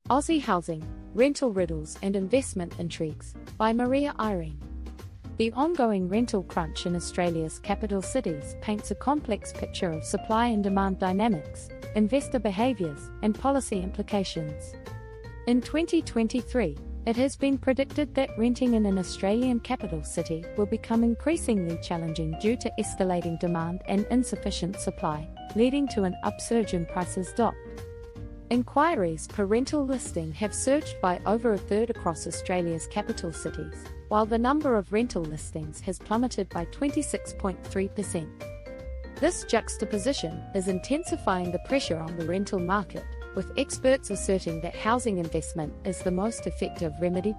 Aussie Housing, Rental Riddles and Investment Intrigues, by Irene. The ongoing rental crunch in Australia's capital cities paints a complex picture of supply and demand dynamics, investor behaviours, and policy implications. In 2023, it has been predicted that renting in an Australian capital city will become increasingly challenging due to escalating demand and insufficient supply, leading to an upsurge in prices. Inquiries per rental listing have surged by over a third across Australia's capital cities, while the number of rental listings has plummeted by 26.3%. This juxtaposition is intensifying the pressure on the rental market, with experts asserting that housing investment is the most effective remedy.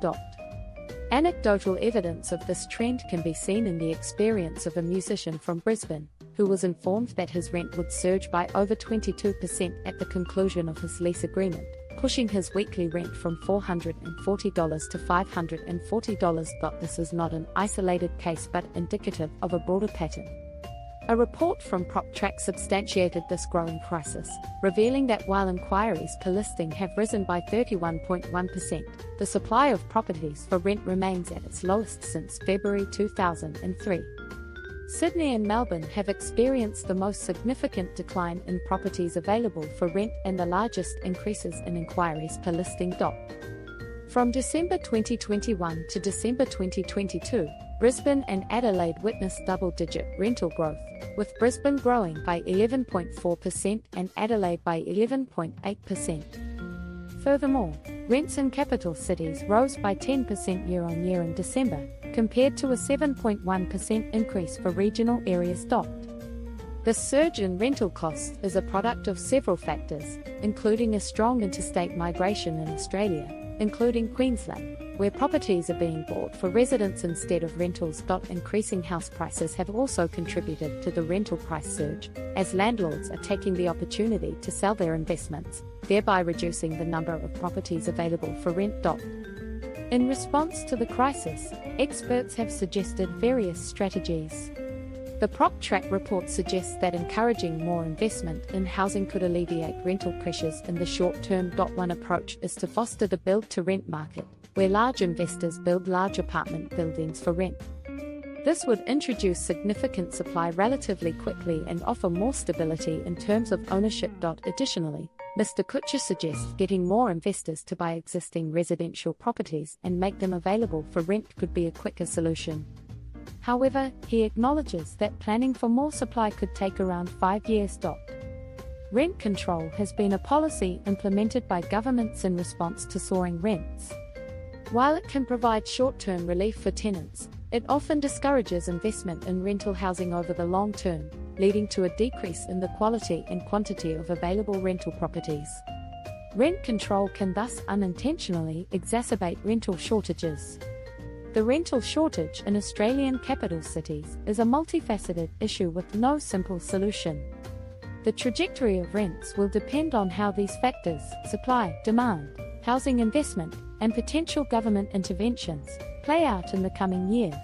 Anecdotal evidence of this trend can be seen in the experience of a musician from Brisbane, who was informed that his rent would surge by over 22% at the conclusion of his lease agreement, pushing his weekly rent from $440 to $540. This is not an isolated case but indicative of a broader pattern. A report from PropTrack substantiated this growing crisis, revealing that while inquiries per listing have risen by 31.1%, the supply of properties for rent remains at its lowest since February 2003. Sydney and Melbourne have experienced the most significant decline in properties available for rent and the largest increases in inquiries per listing. From December 2021 to December 2022, Brisbane and Adelaide witnessed double-digit rental growth, with Brisbane growing by 11.4% and Adelaide by 11.8%. Furthermore, rents in capital cities rose by 10% year-on-year in December, compared to a 7.1% increase for regional areas. The surge in rental costs is a product of several factors, including a strong interstate migration in Australia, including Queensland, where properties are being bought for residents instead of rentals. Increasing house prices have also contributed to the rental price surge, as landlords are taking the opportunity to sell their investments, thereby reducing the number of properties available for rent. In response to the crisis, experts have suggested various strategies. The PropTrack report suggests that encouraging more investment in housing could alleviate rental pressures in the short term. One approach is to foster the build-to-rent market, where large investors build large apartment buildings for rent. This would introduce significant supply relatively quickly and offer more stability in terms of ownership. Additionally, Mr. Kutcher suggests getting more investors to buy existing residential properties and make them available for rent could be a quicker solution. However, he acknowledges that planning for more supply could take around 5 years. Rent control has been a policy implemented by governments in response to soaring rents. While it can provide short-term relief for tenants, it often discourages investment in rental housing over the long term, leading to a decrease in the quality and quantity of available rental properties. Rent control can thus unintentionally exacerbate rental shortages. The rental shortage in Australian capital cities is a multifaceted issue with no simple solution. The trajectory of rents will depend on how these factors, supply, demand, housing investment, and potential government interventions, play out in the coming years.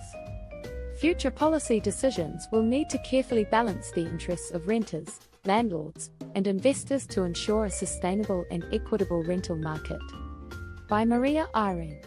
Future policy decisions will need to carefully balance the interests of renters, landlords, and investors to ensure a sustainable and equitable rental market. By Irene.